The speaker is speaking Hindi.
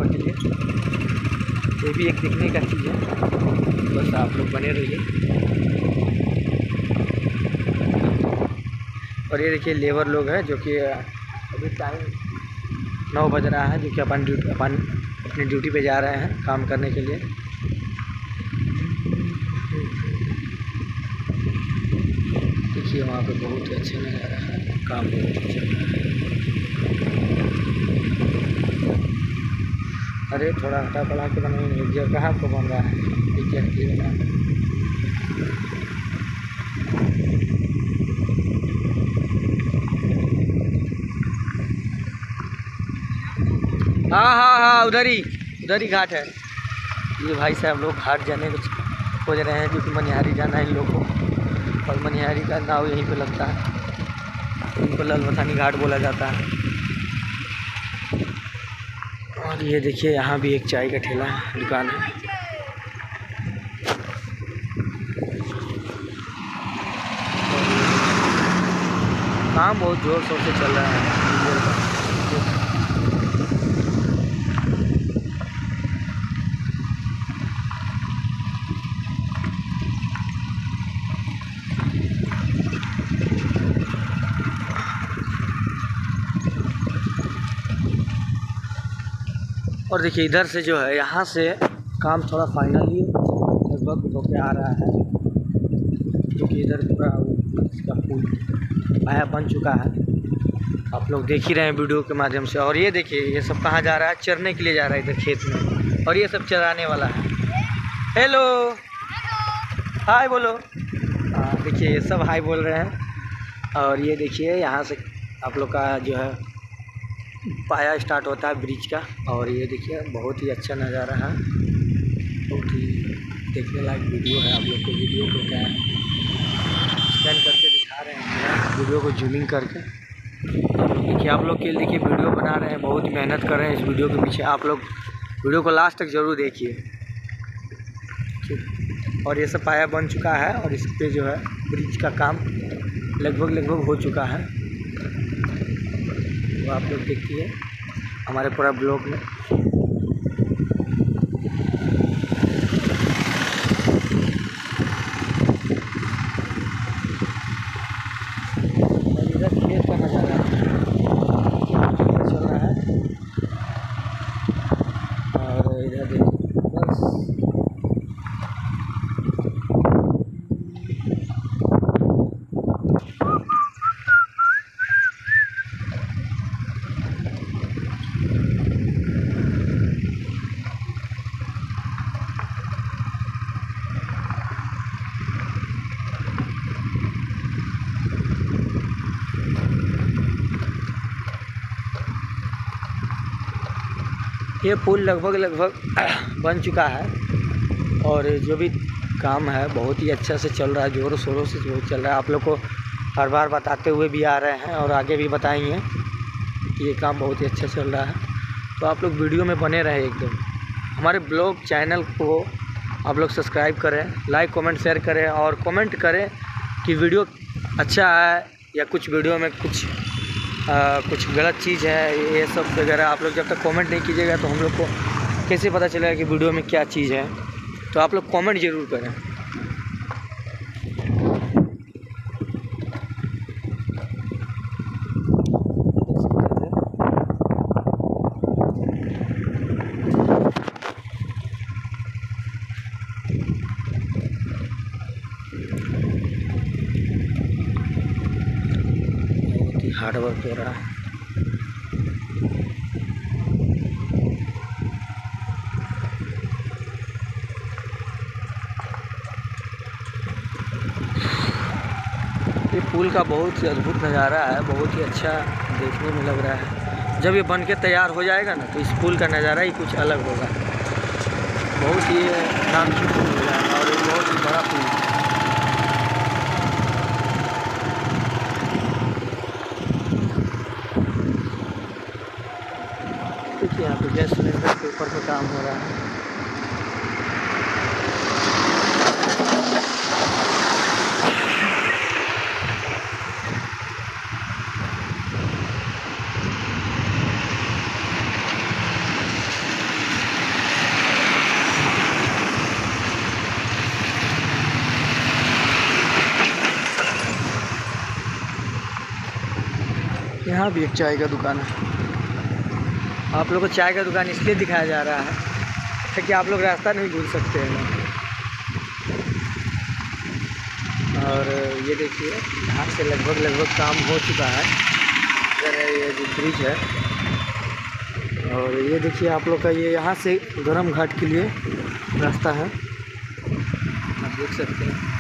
के लिए। ये भी एक देखने का चीज़ है, बस आप लोग बने रहिए। और ये देखिए लेबर लोग हैं जो कि अभी टाइम 9 बज रहा है, जो कि अपनी ड्यूटी पे जा रहे हैं काम करने के लिए। देखिए वहाँ पे बहुत ही अच्छा नज़ारा है, काम बहुत अच्छा है। अरे थोड़ा हटा पड़ा के बनाइए, एक जगह कहाँ को बन रहा है, एक जगह बना। हाँ हाँ हाँ, उधर ही घाट है। ये भाई साहब लोग घाट जाने को खोज रहे हैं, क्योंकि मनिहारी जाना है इन लोगों को, और मनिहारी का नाव यहीं पे लगता है। इनको ललमथानी घाट बोला जाता है। और ये देखिए यहाँ भी एक चाय का ठेला दुकान है। काम बहुत जोर शोर से चल रहा है। और देखिए इधर से जो है, यहाँ से काम थोड़ा फाइनली लगभग होके आ रहा है, क्योंकि इधर पूरा इसका पुल पाया बन चुका है। आप लोग देख ही रहे हैं वीडियो के माध्यम से। और ये देखिए ये सब कहाँ जा रहा है, चरने के लिए जा रहा है इधर खेत में, और ये सब चराने वाला है। हेलो हाय बोलो। हाँ देखिए ये सब हाय बोल रहे हैं। और ये देखिए यहाँ से आप लोग का जो है पाया स्टार्ट होता है ब्रिज का। और ये देखिए बहुत ही अच्छा नज़ारा है, बहुत ही देखने लायक वीडियो है। आप लोग को वीडियो को क्या स्कैन करके दिखा रहे हैं, वीडियो को जूमिंग करके। देखिए आप लोग के लिए देखिए वीडियो बना रहे हैं, बहुत मेहनत कर रहे हैं इस वीडियो के पीछे। आप लोग वीडियो को लास्ट तक ज़रूर देखिए। और ये सब पाया बन चुका है, और इस पे जो है ब्रिज का काम लगभग हो चुका है। तो आप लोग देखिए हमारे पूरा ब्लॉग में। इधर खेत का नज़ारा चल रहा है, और इधर देखिए बस ये पुल लगभग बन चुका है। और जो भी काम है बहुत ही अच्छा से चल रहा है, ज़ोरों शोरों से चल रहा है। आप लोग को हर बार बताते हुए भी आ रहे हैं, और आगे भी बताएंगे कि ये काम बहुत ही अच्छा चल रहा है। तो आप लोग वीडियो में बने रहे एकदम। हमारे ब्लॉग चैनल को आप लोग सब्सक्राइब करें, लाइक कमेंट शेयर करें, और कमेंट करें कि वीडियो अच्छा है या कुछ वीडियो में कुछ गलत चीज़ है, ये सब वगैरह। आप लोग जब तक कमेंट नहीं कीजिएगा तो हम लोग को कैसे पता चलेगा कि वीडियो में क्या चीज़ है। तो आप लोग कमेंट ज़रूर करें। बहुत ही हार्ड वर्क हो रहा है। ये पुल का बहुत ही अद्भुत नज़ारा है, बहुत ही अच्छा देखने में लग रहा है। जब ये बन के तैयार हो जाएगा ना, तो इस पुल का नज़ारा ही कुछ अलग होगा। बहुत ही नामचीन पुल हो जाएगा, और ये बहुत ही बड़ा पुल है। देखिए यहाँ पे गैस सिलेंडर के ऊपर पे काम हो रहा है। यहाँ भी एक चाय का दुकान है। आप लोगों को चाय का दुकान इसलिए दिखाया जा रहा है ताकि आप लोग रास्ता नहीं भूल सकते हैं। और ये देखिए यहाँ से लगभग काम हो चुका है। ये जो ब्रिज है, और ये देखिए आप लोग का ये यहाँ से गरम घाट के लिए रास्ता है, आप देख सकते हैं।